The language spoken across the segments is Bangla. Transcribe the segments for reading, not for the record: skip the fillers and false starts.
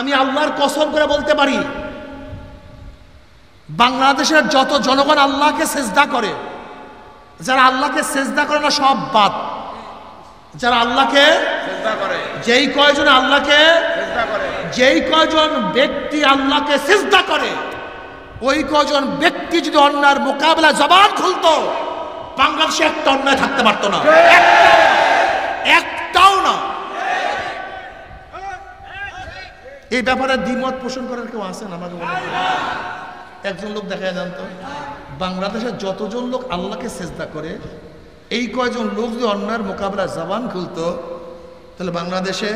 আমি আল্লাহর কসম করে বলতে পারি, বাংলাদেশের যত জনগণ আল্লাহকে সেজদা করে, যারা আল্লাহকে সেজদা করে না সব বাদ। যারা আল্লাহকে সেজদা করে, যেই কয়জন আল্লাহকে সেজদা করে, যেই কয়জন ব্যক্তি আল্লাহকে সেজদা করে, ওই কয়জন ব্যক্তি যদি অন্যায়ের মোকাবেলায় জবান খুলতো, বাংলাদেশে একটা অন্যায় থাকতে পারতো না, একটাও না। এই ব্যাপারে দ্বিমত পোষণ করার কেউ আছেন? আমাকে বলেন, একজন লোক দেখা যান তো। বাংলাদেশের যতজন লোক আল্লাহকে সেজদা করে, এই কয়জন লোক যদি অন্যায়ের মোকাবেলায় জবান খুলতো, তাহলে বাংলাদেশে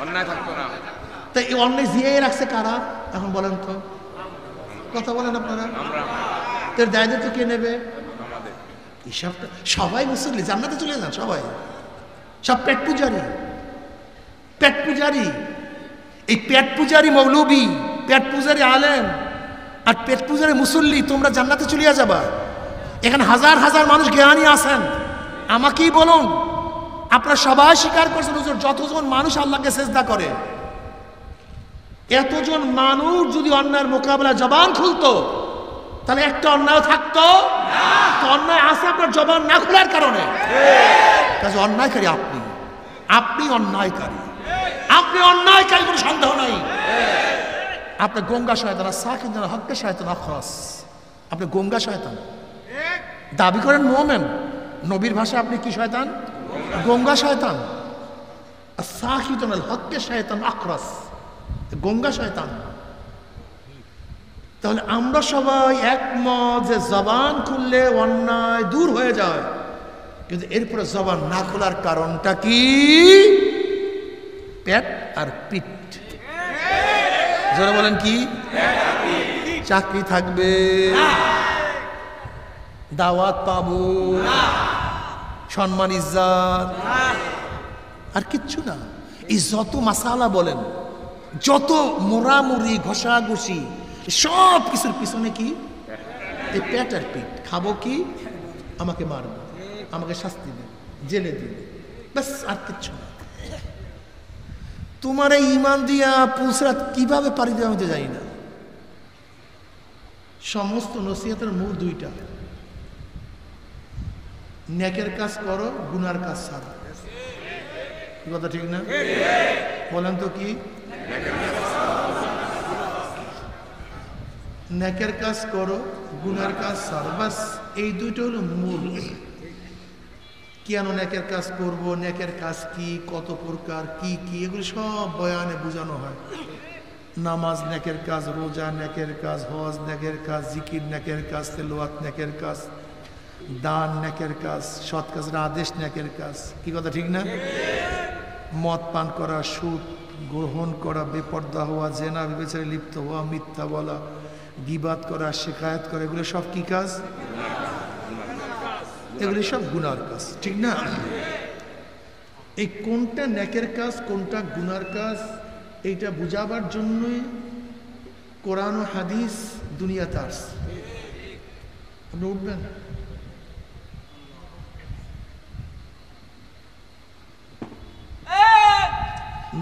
অন্যায় থাকতো না। তাই এই অন্যায় জিয়াই রাখছে কারা? এখন বলেন তো, কথা বলেন আপনারা। তোর দায়িত্ব কে নেবে? হিসাবটা সবাই মুসল্লি, জান্নাতে চলে যান সবাই, সব পেট পূজারি, পেট পূজারি। এই পেট পূজারি মৌলবী, পেট পূজারি আলেম আর পেট পূজারি মুসল্লি, তোমরা জান্নাতে চলিয়া যাবা। এখানে হাজার হাজার মানুষ জ্ঞানী আছেন, আমাকেই বলুন, আপনারা সবাই স্বীকার করছেন হুজুর যতজন মানুষ আল্লাহকে সেজদা করে, এতজন মানুষ যদি অন্যায়ের মোকাবেলায় জবান খুলতো, তাহলে একটা অন্যায় থাকতো না। অন্যায় আছে আপনার জবান না খোলার কারণে। কাজে অন্যায়কারী আপনি, আপনি অন্যায়কারী, আপনি অন্যায়কারী, কোনো সন্দেহ নাই। আপনি গঙ্গা শয়তান, সাকিন হককে শয়তান আখরাস, আপনি গঙ্গা শয়তান দাবি করেন মুমিন, নবীর ভাষায় আপনি কি শয়তান? গঙ্গা শয়তান। সাকিন হককে শয়তান আখরাস, গঙ্গা শয়তান। তাহলে আমরা সবাই একমত যে জবান খুললে অন্যায় দূর হয়ে যায়, কিন্তু এরপরে জবান না খোলার কারণটা কি? পেট আর পিঠ। যারা বলেন কি? চাকরি থাকবে, দাওয়াত পাবো, সম্মান ইজ্জত, আর কিচ্ছু না। এই যত মাসালা বলেন, যত মোড়ামুড়ি ঘষাঘষি, সব কিছুর পিছনে কি? এই পেট আর পিঠ। খাবো কি? আমাকে মারবে, আমাকে শাস্তি দেবে, জেলে দিবে, ব্যাস, আর কিচ্ছু না। তোমার এই ইমান দিয়া পুলসরাত কিভাবে পারি দেবে আমি তো জানি না। সমস্ত নসিহতের মূল দুইটা, নেকের কাজ করো, গুনার কাজ ছাড়ো। কথা ঠিক না? বলেন তো কি? নেকের কাজ করো, গুনার কাজ ছাড়ো, বাস, এই দুইটা হলো মূল। কেন নেকের কাজ করব, নেকের কাজ কি, কত প্রকার, কি কি, এগুলো সব বয়ানে বোঝানো হয়। নামাজ নেকের কাজ, রোজা নেকের কাজ, হজ নেকের কাজ, জিকির নেকের কাজ, তেলাওয়াত নেকের কাজ, দান নেকের কাজ, সৎ কাজের আদেশ নেকের কাজ। কি কথা ঠিক না? মদ পান করা, সুদ গ্রহণ করা, বেপর্দা হওয়া, জেনা ব্যভিচারে লিপ্ত হওয়া, মিথ্যা বলা, গীবাত করা, শিকায়াত করা, এগুলো সব কি কাজ? এগুলি সব গুনার কাজ, ঠিক না? এই কোনটা নেকের কাজ, কোনটা গুনার কাজ, এইটা বুঝাবার জন্যই কোরআন ও হাদিস দুনিয়াতে আসছে। আপনি উঠবেন?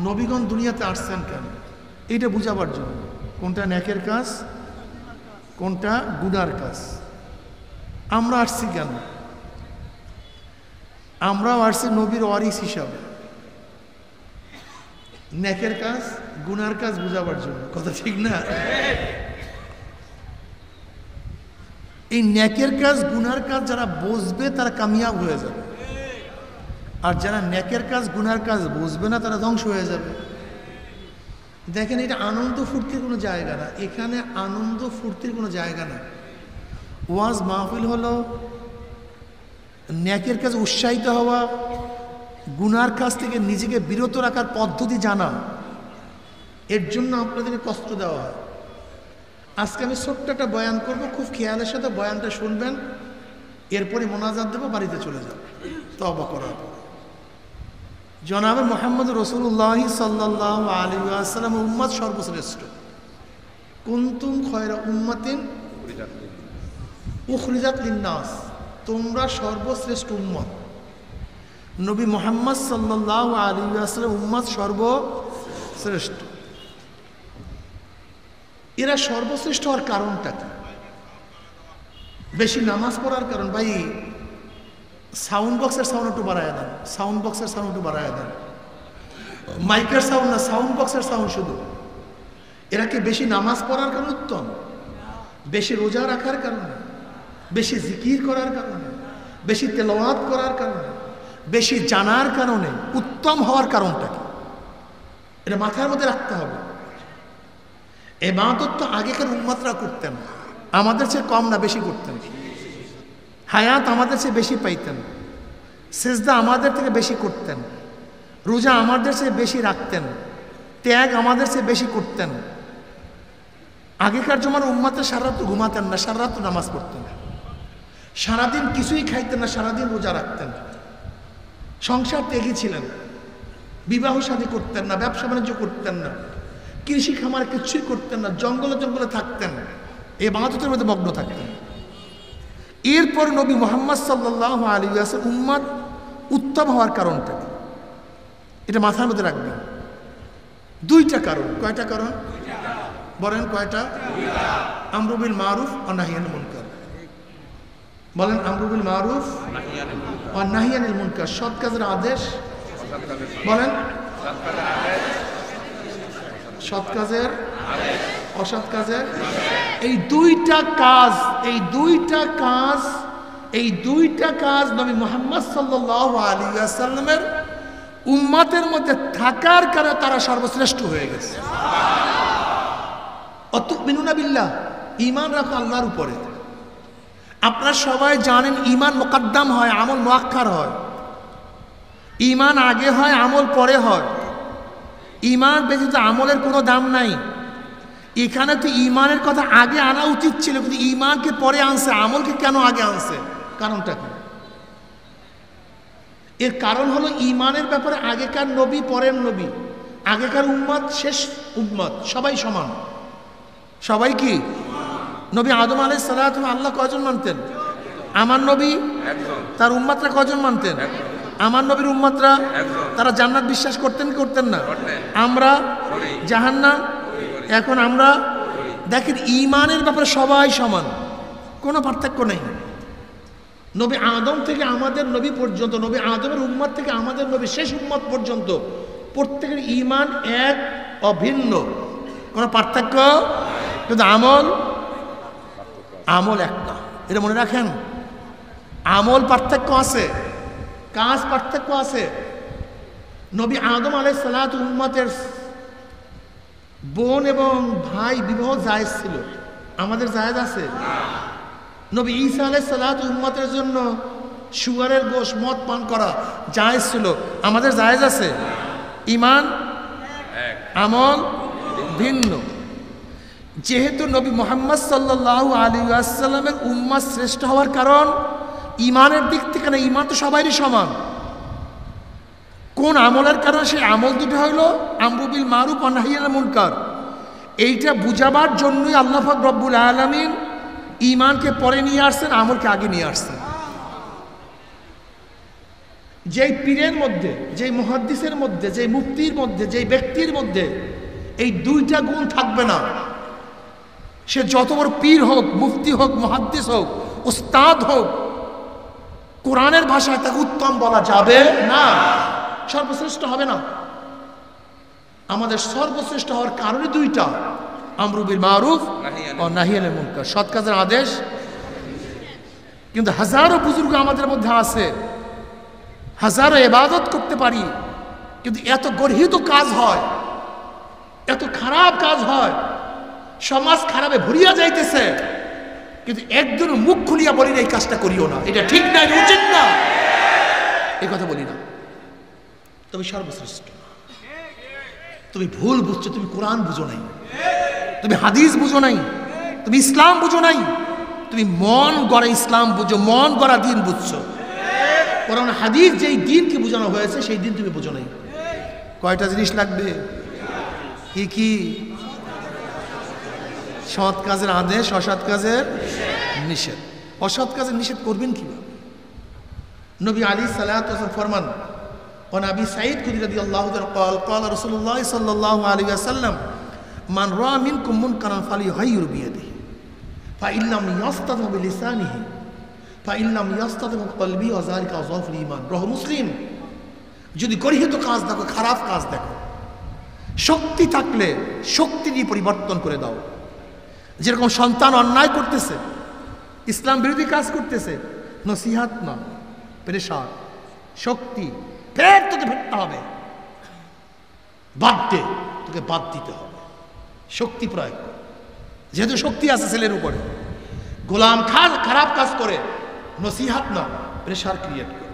নবীগণ দুনিয়াতে আসছেন কেন? এইটা বুঝাবার জন্য, কোনটা নেকের কাজ, কোনটা গুনার কাজ। আমরা আসছি কেন? আমরাও আসছি নবীর ওয়ারিস হিসাবে, নেকের কাজ গুনার কাজ বুঝাবার জন্য। কথা ঠিক না? এই নেকের কাজ গুনার কাজ যারা বুঝবে তারা কামিয়াব হয়ে যাবে, আর যারা নেকের কাজ গুনার কাজ বুঝবে না তারা ধ্বংস হয়ে যাবে। দেখেন, এটা আনন্দ ফুর্তির কোনো জায়গা না, এখানে আনন্দ ফুর্তির কোনো জায়গা না। ওয়াজ মাহফিল হলো নেকের কাজ উৎসাহিত হওয়া, গুনার কাজ থেকে নিজেকে বিরত রাখার পদ্ধতি জানা, এর জন্য আপনাদেরকে কষ্ট দেওয়া হয়। আজকে আমি ছোট্ট একটা বয়ান করবো, খুব খেয়ালের সাথে বয়ানটা শুনবেন, এরপরে মোনাজাত দেবো, বাড়িতে চলে যাব তওবা করার পর। জনাবে মুহাম্মদ রাসূলুল্লাহ সাল্লাল্লাহু আলাইহি ওয়াসাল্লাম উম্মত সর্বশ্রেষ্ঠ। কুনতুম খায়রা উম্মাতিন উখরিজাত লিন-নাস, তোমরা সর্বশ্রেষ্ঠ উম্মত। নবী মুহাম্মদ সাল্লাল্লাহু আলাইহি ওয়াসাল্লাম উম্মত সর্বশ্রেষ্ঠ। এরা সর্বশ্রেষ্ঠ হওয়ার কারণটা কি? বেশি নামাজ পড়ার কারণ। ভাই সাউন্ড বক্সের সাউন্ড একটু বাড়ায় দেন, সাউন্ড বক্সের সাউন্ড একটু বাড়ায় দেন, মাইকের সাউন্ড না, সাউন্ড বক্সের সাউন্ড শুধু। এরা কি বেশি নামাজ পড়ার কারণ উত্তম? বেশি রোজা রাখার কারণে, বেশি জিকির করার কারণে, বেশি তেলাওয়াত করার কারণে, বেশি জানার কারণে উত্তম হওয়ার কারণটা কি? এটা মাথার মধ্যে রাখতে হবে। ইবাদত তো আগেকার উম্মতরা করতেন, আমাদের চেয়ে কম না বেশি করতেন। হায়াত আমাদের চেয়ে বেশি পাইতেন, সেজদা আমাদের থেকে বেশি করতেন, রোজা আমাদের চেয়ে বেশি রাখতেন, ত্যাগ আমাদের চেয়ে বেশি করতেন। আগেকার জমার উম্মতে সারা রাত ঘুমাতেন না, সারা রাত নামাজ পড়তেন, সারাদিন কিছুই খাইতেন না, সারাদিন রোজা রাখতেন, সংসার ত্যাগী ছিলেন, বিবাহ শাদী করতেন না, ব্যবসা বাণিজ্য করতেন না, কৃষি খামার কিছুই করতেন না, জঙ্গলে জঙ্গলে থাকতেন, এই ইবাদতের মধ্যে মগ্ন থাকতেন। এরপর নবী মুহাম্মদ সাল্লাল্লাহু আলাইহি ওয়াসাল্লাম উম্মত উত্তম হওয়ার কারণটা কি? এটা মাথার মধ্যে রাখবেন। দুইটা কারণ। কয়টা কারণ বলেন? কয়টা? আমরু বিল মারুফ ওয়া নাহি আনিল মুনকার। বলেন আমরু বিল মারুফ ওয়া নাহি আনিল মুনকার, সৎ কাজের আদেশ, বলেন সৎ কাজের, অসৎ কাজের। এই দুইটা কাজ, এই দুইটা কাজ নবী মুহাম্মদ সাল্লাল্লাহু আলাইহি ওয়াসাল্লামের উম্মতের মধ্যে থাকার কারণে তারা সর্বশ্রেষ্ঠ হয়ে গেছে। অতুমিনুনা বিল্লাহ, ঈমান রাখো আল্লাহর উপরে। আপনারা সবাই জানেন ঈমান মুকদ্দাম হয়, আমল মুআক্খার হয়। ঈমান আগে হয়, আমল পরে হয়। ঈমান ব্যতীত আমলের কোনো দাম নাই। এখানে তো ঈমানের কথা আগে আনা উচিত ছিল, কিন্তু ঈমানকে পরে আনছে, আমলকে কেন আগে আনছে? কারণটা কি? এর কারণ হলো ঈমানের ব্যাপারে আগেকার নবী পরের নবী, আগেকার উম্মত শেষ উম্মত, সবাই সমান। সবাই কি? নবী আদম আলাইহিস সালাতু আল্লাহ কয়জন মানতেন? আমার নবী তার উম্মতরা কয়জন মানতেন? আমার নবীর উম্মতরা তারা জান্নাত বিশ্বাস করতেন কি করতেন না? আমরা জাহান্নাম। এখন আমরা দেখেন ঈমানের ব্যাপারে সবাই সমান, কোনো পার্থক্য নেই। নবী আদম থেকে আমাদের নবী পর্যন্ত, নবী আদমের উম্মত থেকে আমাদের নবী শেষ উম্মত পর্যন্ত প্রত্যেকের ঈমান এক, অভিন্ন, কোনো পার্থক্য, কিন্তু আমল একটা। এটা মনে রাখেন, আমল পার্থক্য আছে, কাজ পার্থক্য আছে। নবী আদম আলাইহিস সালাতু উম্মতের বোন এবং ভাই বিবাহ জায়েজ ছিল, আমাদের জায়েজ আছে? নবী ঈসা আলাইহিস সালাতু উম্মতের জন্য শুয়ারের গোশ, মদ পান করা জায়েজ ছিল, আমাদের জায়েজ আছে? ঈমান এক, আমল ভিন্ন। যেহেতু নবী মুহাম্মদ সাল্লাল্লাহু আলাইহি ওয়াসাল্লামের উম্মত শ্রেষ্ঠ হওয়ার কারণ ঈমানের দিক থেকে না, ঈমান তো সবারই সমান। কোন আমলের কারণে সেই আমল দুটো হইল আমরু বিল মারুফ ওয়া নাহি আনিল মুনকার। এইটা বুঝাবার জন্যই আল্লাহ পাক রব্বুল আলামিন ঈমানকে পরে নিয়ে আসছেন, আমলকে আগে নিয়ে আসছেন। যেই পীরের মধ্যে, যেই মুহাদ্দিসের মধ্যে, যেই মুফতির মধ্যে, যেই ব্যক্তির মধ্যে এই দুইটা গুণ থাকবে না, সে যত বড় পীর হোক, মুফতি হোক, মুহাদ্দিস হোক, উস্তাদ হোক, কোরআনের ভাষায় তাকে উত্তম বলা যাবে না, সর্বশ্রেষ্ঠ হবে না। আমাদের সর্বশ্রেষ্ঠ হওয়ার কারণে দুইটা, আমরু বিল মারুফ ও নাহি আনিল মুনকার, সৎ কাজের আদেশ। কিন্তু হাজারো বুজুর্গ আমাদের মধ্যে আছে, হাজারো ইবাদত করতে পারি, কিন্তু এত গর্হিত কাজ হয়, এত খারাপ কাজ হয়, সমাজ খারাপে ভরিয়া যাইতেছে, কিন্তু একজন মুখ খুলিয়া বলি না এই কাজটা করিও না, এটা ঠিক না, এটা উচিত না, এই কথা বলি না। তুমি সর্বশ্রেষ্ঠ। তুমি ভুল বুঝছো, তুমি কোরআন বুঝো নাই, তুমি হাদিস বুঝো নাই, তুমি ইসলাম বুঝো নাই, তুমি মন গড়া ইসলাম বুঝো, মন গড়া দিন বুঝছো। কোরআন হাদিস যেই দিনকে বোঝানো হয়েছে সেই দিন তুমি বুঝো নাই। কয়টা জিনিস লাগবে? কি কি? সৎ কাজের আদেশ, অসৎ কাজের নিষেধ। অসৎ কাজের নিষেধ করবেন কিভাবে? নবী আলাইহিস সালাতু ওয়াস সালাম ফরমান, ওয়া নবী সাঈদ খুদরি রাদিয়াল্লাহু তাআলা قال قال رسول الله صلى الله عليه وسلم মান রাআ মিনকুম মুনকারান ফালিয়ুগাইয়িরহু বিয়াদিহি ফাইন লাম ইয়াস্তাতি' বিলিসানিহি ফাইন লাম ইয়াস্তাতি' বিকলবিহি ওয়া যালিকা আযআফুল ঈমান। রাহ মুসলিম। যদি গর্হিত কাজ দেখো, খারাপ কাজ দেখো, শক্তি থাকলে শক্তি দিয়ে পরিবর্তন করে দাও। যেরকম সন্তান অন্যায় করতেছে, ইসলাম বিরোধী কাজ করতেছে, নসিহাত না, প্রেশার, শক্তি, ফের তোকে ফেরতে হবে, বাদ দে, তোকে বাদ দিতে হবে, শক্তি প্রয়োগ কর। যেহেতু শক্তি আছে ছেলের উপরে, গোলাম খারাপ কাজ করে, নসিহাত না, প্রেশার ক্রিয়েট করে।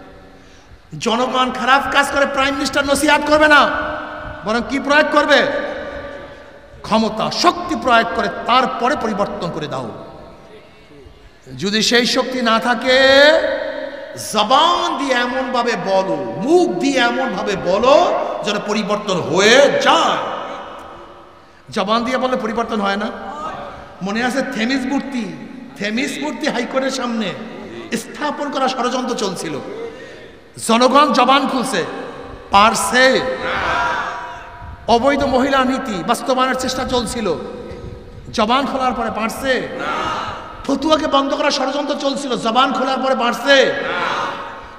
জনগণ খারাপ কাজ করে, প্রাইম মিনিস্টার নসিহাত করবে না, বরং কি প্রয়োগ করবে? ক্ষমতা, শক্তি প্রয়োগ করে তারপরে পরিবর্তন করে দাও। যদি সেই শক্তি না থাকে, জবান দিয়ে এমন ভাবে বলো, মুখ দিয়ে এমন ভাবে বলো যেন পরিবর্তন হয়ে যায়। জবান দিয়ে বললে পরিবর্তন হয় না। মনে আছে থেমিস মূর্তি হাইকোর্টের সামনে স্থাপন করা ষড়যন্ত্র চলছিল। জনগণ জবান খুলছে, পারছে। অবৈধ মহিলা নীতি বাস্তবায়নের চেষ্টা চলছিল, জবান খোলার পরে পারছে। ফতুয়াকে বন্ধ করার ষড়যন্ত্র চলছিল, জবান খোলার পরে পারছে।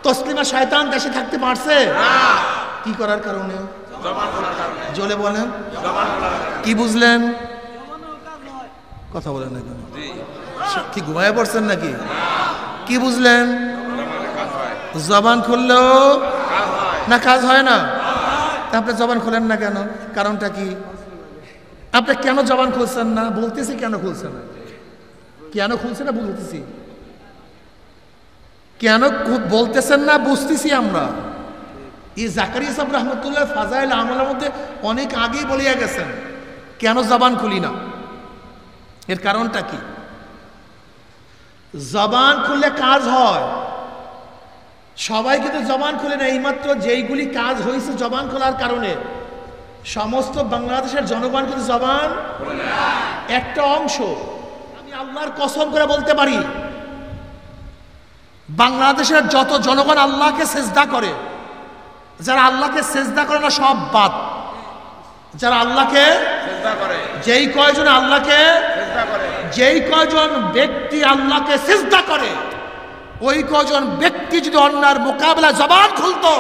তসলিমা শয়তান দেশে থাকতে পারছে। কি করার কারণে? জলে বলেন, কি বুঝলেন? কথা বলেন না কেন? কি ঘুমায় পড়ছেন নাকি? কি বুঝলেন? জবান খুললেও না কাজ হয় না। আপনি জবান খোলেন না কেন? কারণটা কি? আপনি কেন জবান খুলছেন না? বলতেছি কেন খুলছেন না, কেন খুলছে না বুঝতেছি, কেন বলতেছেন না বুঝতেছি আমরা। এই জাকারিয়া সাহেব রহমতুল্লাহ ফাজাইল আমলের মধ্যে অনেক আগেই বলিয়া গেছেন কেন জবান খুলি না। এর কারণটা কি? জবান খুললে কাজ হয়। সবাই কিন্তু জবান খুলে না, এইমাত্র যেইগুলি কাজ হয়েছে জবান খোলার কারণে, সমস্ত বাংলাদেশের জনগণ কিন্তু জবান একটা অংশ। আমি আল্লাহর কসম করে বলতে পারি, বাংলাদেশের যত জনগণ আল্লাহকে সেজদা করে, যারা আল্লাহকে সেজদা করে না সব বাদ। যারা আল্লাহকে সেজদা করে, যেই কয়জন আল্লাহকে সেজদা করে, যেই কয়জন ব্যক্তি আল্লাহকে সেজদা করে, ওই কয়জন ব্যক্তি যদি অন্যায়ের মোকাবেলায় জবান খুলতো,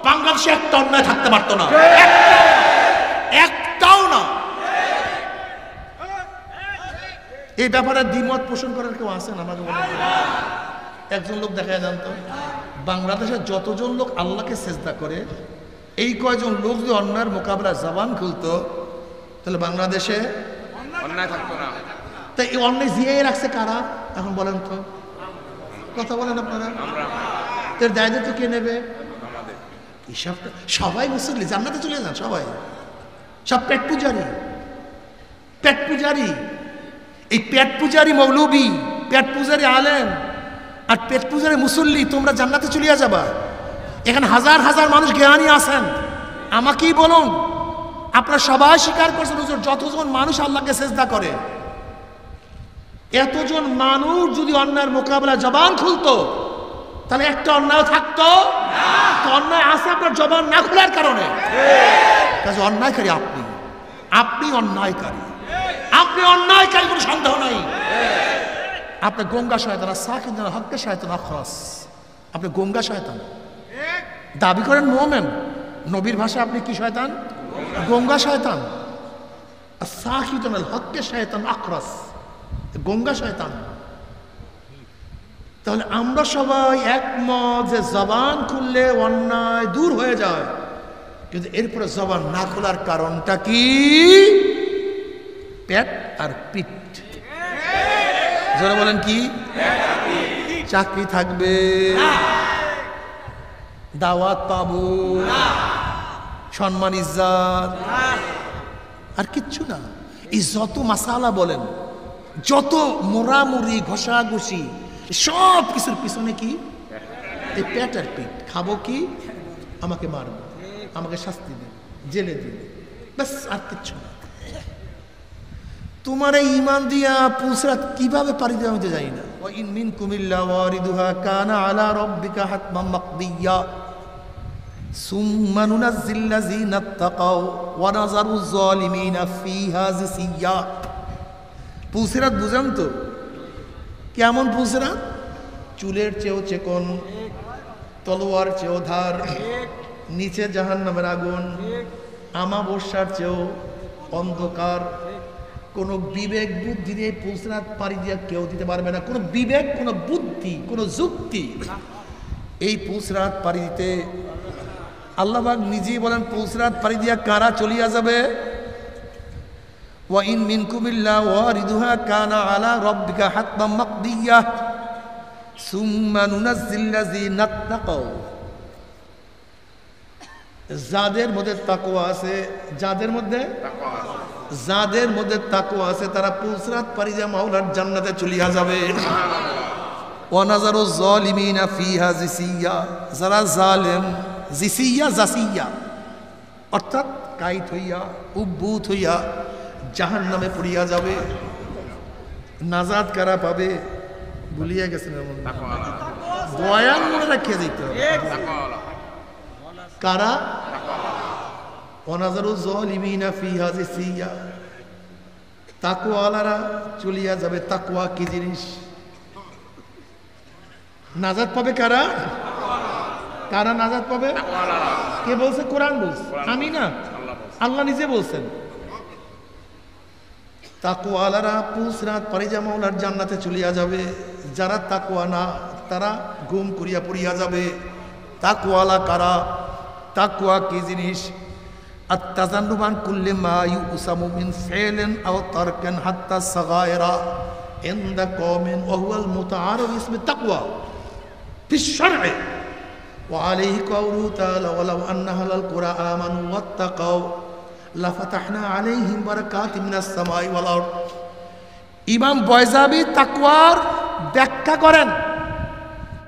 বাংলাদেশে একটা অন্যায় থাকতে পারতো না, একটাও না। এই ব্যাপারে দ্বিমত পোষণ করার কেউ আছেন? আমাকে বলেন। একজন লোক দেখা জানতো, বাংলাদেশের যতজন লোক আল্লাহকে সেজদা করে, এই কয়জন লোক যদি অন্যায়ের মোকাবেলায় জবান খুলতো, তাহলে বাংলাদেশে অন্যায় থাকতো না। তাই এই অন্যায় জিয়ে রাখছে কারা? এখন বলেন তো, কথা বলেন আপনারা। তোর দায়িত্ব কে নেবে? হিসাবটা সবাই মুসল্লি, জান্নাতে চলে যান সবাই, সব পেট পূজারি, পেট পূজারি। এই পেট পূজারি মৌলবী, পেট পূজারি আলেম আর পেট পূজারি মুসল্লি, তোমরা জান্নাতে চলিয়া যাবা। এখানে হাজার হাজার মানুষ জ্ঞানী আছেন, আমাকেই বলুন, আপনারা সবাই স্বীকার করছেন হুজুর যতজন মানুষ আল্লাহকে সেজদা করে, এতজন মানুষ যদি অন্যায়ের মোকাবেলায় জবান খুলতো, তাহলে একটা অন্যায় থাকতো না। তো অন্যায় আছে আপনার জবান না খোলার কারণে। কাজে অন্যায়কারী আপনি, আপনি অন্যায়কারী, আপনি অন্যায়কারী, কোনো সন্দেহ নাই। আপনি গঙ্গা শয়তান, সাকিন হক্কে শয়তান আখরাস, আপনি গঙ্গা শয়তান। দাবি করেন মুমিন, নবীর ভাষায় আপনি কি শয়তান? গঙ্গা শয়তান। সাকিন হক্কে শয়তান আখরাস, গঙ্গা শয়তান। তাহলে আমরা সবাই একমত যে জবান খুললে অন্যায় দূর হয়ে যায়, কিন্তু এরপরে জবান না খোলার কারণটা কি? পেট আর পিঠ। যারা বলেন কি? চাকরি থাকবে, দাওয়াত পাবো, সম্মান ইজ্জত, আর কিচ্ছু না। এই যত মাসালা বলেন, যত মোড়ামুড়ি ঘষাঘষি, সব কিছুর পিছনে কি? এই পেট আর পিঠ। খাবো কি? আমাকে মারবে, আমাকে শাস্তি দেবে, জেলে দিবে, ব্যাস, আর কিচ্ছু না। তোমার এই ঈমান দিয়া পুসরাত কিভাবে পারি দেবে আমি তো জানি না। ওয়া ইন মিনকুম ইল্লা ওয়ারিদুহা কানা আলা রাব্বিকা হাতমান মাকদিয়া। সুম্মা নুনাজ্জিল্লাযীনা তাকাও ওয়া নাযারুয যালিমিনা ফীহা জিসিয়্যা। পুলসিরাত বুঝেন তো কেমন পুলসিরাত? চুলের চেয়েও চেকন, তলোয়ার চেয়েও ধার, নিচে জাহান্নামের আগুন, আমাবস্যার চেয়েও অন্ধকার। কোনো বিবেক বুদ্ধি দিয়ে পুলসিরাত পাড়ি দিয়ে কেউ দিতে পারবে না। কোনো বিবেক, কোনো বুদ্ধি, কোনো যুক্তি এই পুলসিরাত পাড়ি দিতে আল্লাহ পাক নিজেই বলেন পুলসিরাত পাড়ি দিয়া কারা চলিয়া যাবে? ওয়া ইন মিনকুম ইল্লা ওয়ারিদুহা কানা আলা রাব্বিকা হাতমান মাকদিয়্যা সুম্মা নুনাজ্জিল্লাযীনা তাকাও। যাদের মধ্যে তাকওয়া আছে, যাদের মধ্যে তাকওয়া আছে তারা পুলসিরাত পাড়ি দিয়া মাওলার জান্নাতে চলিয়া যাবে। ওয়া নাযারুয যালিমিনা ফীহা জিসিয়্যা। যারা জালেম, জিসিয়্যা জাসিয়্যা অর্থাৎ কাইট হইয়া উদ্ভূত হইয়া জাহান্নামে পড়িয়া যাবে। নাজাত কারা পাবে? ভুলিয়া গেছেন, বয়ান মনে রাখিয়া দিতে হবে। কারা? ওয়া নাযারুয যালিমিনা ফীহা জিসিয়্যা। তাকওয়ালারা চলিয়া যাবে। তাকওয়া কি জিনিস? নাজাত পাবে কারা? কারা নাজাত পাবে? কে বলছে? কোরআন বলছে, আমি না, আল্লাহ নিজে বলছেন। তাকওয়ালারা পুলসিরাত পাড়ি দিয়া মাওলার জান্নাতে চলিয়া যাবে। যারা তাকওয়া না তারা গুম করিয়া পড়িয়া যাবে। তাকওয়ালা কারা? তাকওয়া কি জিনিস? আত-তাজান্নুব আন কুল্লি মা ইউসামু মিন ফি'লিন আও তারকিন হাত্তা সাগায়রা ইনদা কওমিন ওয়া হুয়াল মুতাআরিফ বিসমি তাকওয়া ফি শারঈ ওয়া আলাইহি কাওলুহু তাআলা ওয়ালাউ আন্না আহলাল কুরআ আমানু ওয়াত্তাকাও লাফাতাহনা আলাইহিম বারাকাতিম মিনাস সামাই ওয়াল আরদ। ইমাম বয়জাবি তাকওয়ার ব্যাখ্যা করেন